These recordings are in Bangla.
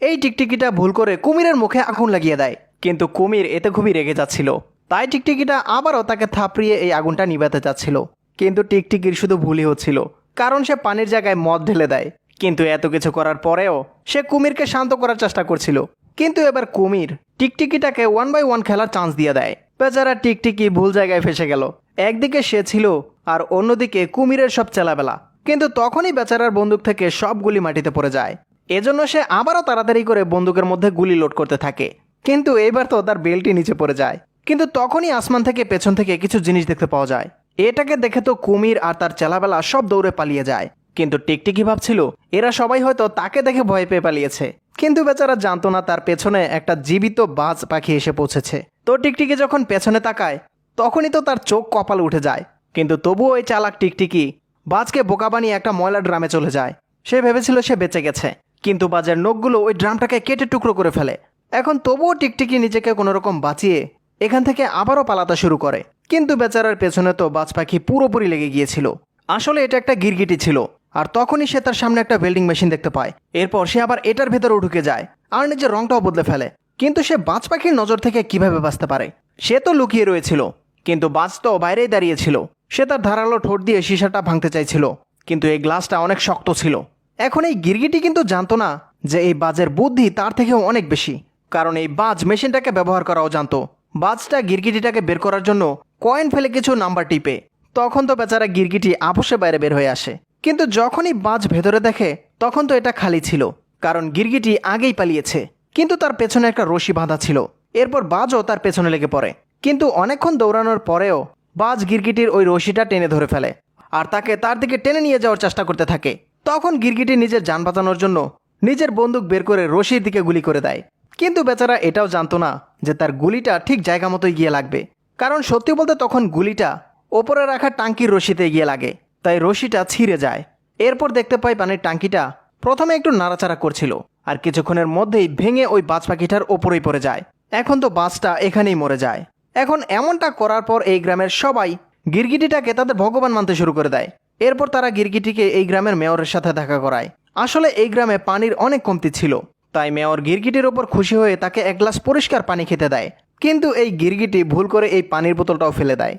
এই টিকটিকিটা ভুল করে কুমিরের মুখে আগুন লাগিয়ে দেয়, কিন্তু কুমির এতে খুবই রেগে যাচ্ছিল। তাই টিকটিকিটা আবারও তাকে থাপড়িয়ে এই আগুনটা নিভাতে যাচ্ছিল, কিন্তু টিকটিকির শুধু ভুলই হচ্ছিল, কারণ সে পানির জায়গায় মদ ঢেলে দেয়। কিন্তু এত কিছু করার পরেও সে কুমিরকে শান্ত করার চেষ্টা করছিল, কিন্তু এবার কুমির টিকটিকিটাকে 1 by 1 খেলার চান্স দিয়ে দেয়। বেচারা টিকটিকি ভুল জায়গায় ফেসে গেল। একদিকে সে ছিল আর অন্যদিকে কুমিরের সব চেলাবেলা। কিন্তু তখনই বেচারার বন্দুক থেকে সব গুলি মাটিতে পড়ে যায়। এজন্য সে আবারও তাড়াতাড়ি করে বন্দুকের মধ্যে গুলি লোড করতে থাকে, কিন্তু এইবার তো তার বেল্টটি নিচে পড়ে যায়। কিন্তু তখনই আসমান থেকে পেছন থেকে কিছু জিনিস দেখতে পাওয়া যায়। এটাকে দেখে তো কুমির আর তার চেলাবেলা সব দৌড়ে পালিয়ে যায়, কিন্তু টিকটিকি ভাবছিল এরা সবাই হয়তো তাকে দেখে ভয় পেয়ে পালিয়েছে। কিন্তু বেচারা জানতো না তার পেছনে একটা জীবিত বাজ পাখি এসে পৌঁছেছে। তো টিকটিকি যখন পেছনে তাকায় তখনই তো তার চোখ কপালে উঠে যায়। কিন্তু তবুও ওই চালাক টিকটিকি বাজকে বোকা বানিয়ে একটা ময়লা ড্রামে চলে যায়। সে ভেবেছিল সে বেঁচে গেছে, কিন্তু বাজের নখগুলো ওই ড্রামটাকে কেটে টুকরো করে ফেলে। এখন তবুও টিকটিকি নিজেকে কোনোরকম বাঁচিয়ে এখান থেকে আবারও পালাতে শুরু করে। কিন্তু বেচারার পেছনে তো বাজ পাখি পুরোপুরি লেগে গিয়েছিল। আসলে এটা একটা গিরগিটি ছিল। আর তখনই সে তার সামনে একটা ওয়েল্ডিং মেশিন দেখতে পায়। এরপর সে আবার এটার ভেতরেও ঢুকে যায় আর নিজের রংটাও বদলে ফেলে। কিন্তু সে বাজ পাখির নজর থেকে কিভাবে বাঁচতে পারে? সে তো লুকিয়ে রয়েছিল, কিন্তু বাজ তো বাইরেই দাঁড়িয়েছিল। সে তার ধারালো ঠোঁট দিয়ে সীসাটা ভাঙতে চাইছিল, কিন্তু এই গ্লাসটা অনেক শক্ত ছিল। এখন এই গিরগিটি কিন্তু জানতো না যে এই বাজের বুদ্ধি তার থেকেও অনেক বেশি, কারণ এই বাজ মেশিনটাকে ব্যবহার করাও জানতো। বাজটা গিরগিটিটাকে বের করার জন্য কয়েন ফেলে কিছু নাম্বার টিপে। তখন তো বেচারা গিরগিটি আপোষে বাইরে বের হয়ে আসে। কিন্তু যখনই বাজ ভেতরে দেখে তখন তো এটা খালি ছিল, কারণ গিরগিটি আগেই পালিয়েছে। কিন্তু তার পেছনে একটা রশি বাঁধা ছিল। এরপর বাজও তার পেছনে লেগে পড়ে, কিন্তু অনেকক্ষণ দৌড়ানোর পরেও বাজ গিরগিটির ওই রশিটা টেনে ধরে ফেলে আর তাকে তার দিকে টেনে নিয়ে যাওয়ার চেষ্টা করতে থাকে। তখন গিরগিটি নিজের যান বাঁচানোর জন্য নিজের বন্দুক বের করে রশির দিকে গুলি করে দেয়। কিন্তু বেচারা এটাও জানতো না যে তার গুলিটা ঠিক জায়গা মতোই গিয়ে লাগবে, কারণ সত্যি বলতে তখন গুলিটা ওপরে রাখা টাঙ্কির রশিতে গিয়ে লাগে, তাই রশিটা ছিঁড়ে যায়। এরপর দেখতে পাই পানির টাঙ্কিটা প্রথমে একটু নাড়াচাড়া করছিল আর কিছুক্ষণের মধ্যেই ভেঙে ওই বাজ পাখিটার ওপরেই পড়ে যায়। এখন তো বাজটা এখানেই মরে যায়। এখন এমনটা করার পর এই গ্রামের সবাই গিরগিটিটাকে তাদের ভগবান মানতে শুরু করে দেয়। এরপর তারা গিরগিটিকে এই গ্রামের মেয়রের সাথে দেখা করায়। আসলে এই গ্রামে পানির অনেক কমতি ছিল, তাই মেয়র গিরগিটির ওপর খুশি হয়ে তাকে এক গ্লাস পরিষ্কার পানি খেতে দেয়। কিন্তু এই গিরগিটি ভুল করে এই পানির বোতলটাও ফেলে দেয়।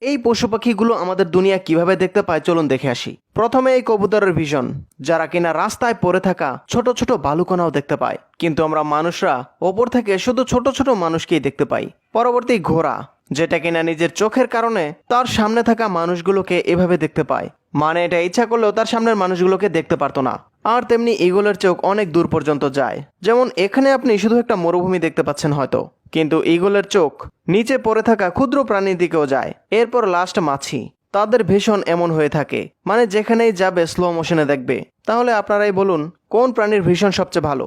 এই পশু পাখিগুলো আমাদের দুনিয়া কিভাবে দেখতে পায় চলুন দেখে আসি। প্রথমে এই কবুতরের ভিশন, যারা কিনা রাস্তায় পড়ে থাকা ছোট ছোট বালুকণাও দেখতে পায়, কিন্তু আমরা মানুষরা ওপর থেকে শুধু ছোট ছোট মানুষকেই দেখতে পাই। পরবর্তী ঘোড়া, যেটা কিনা নিজের চোখের কারণে তার সামনে থাকা মানুষগুলোকে এভাবে দেখতে পায়, মানে এটা ইচ্ছা করলেও তার সামনের মানুষগুলোকে দেখতে পারতো না। আর তেমনি ঈগলের চোখ অনেক দূর পর্যন্ত যায়। যেমন এখানে আপনি শুধু একটা মরুভূমি দেখতে পাচ্ছেন হয়তো, কিন্তু ঈগলের চোখ নিচে পড়ে থাকা ক্ষুদ্র প্রাণীর দিকেও যায়। এরপর লাস্ট মাছি, তাদের ভীষণ এমন হয়ে থাকে, মানে যেখানেই যাবে স্লো মোশনে দেখবে। তাহলে আপনারাই বলুন কোন প্রাণীর ভীষণ সবচেয়ে ভালো?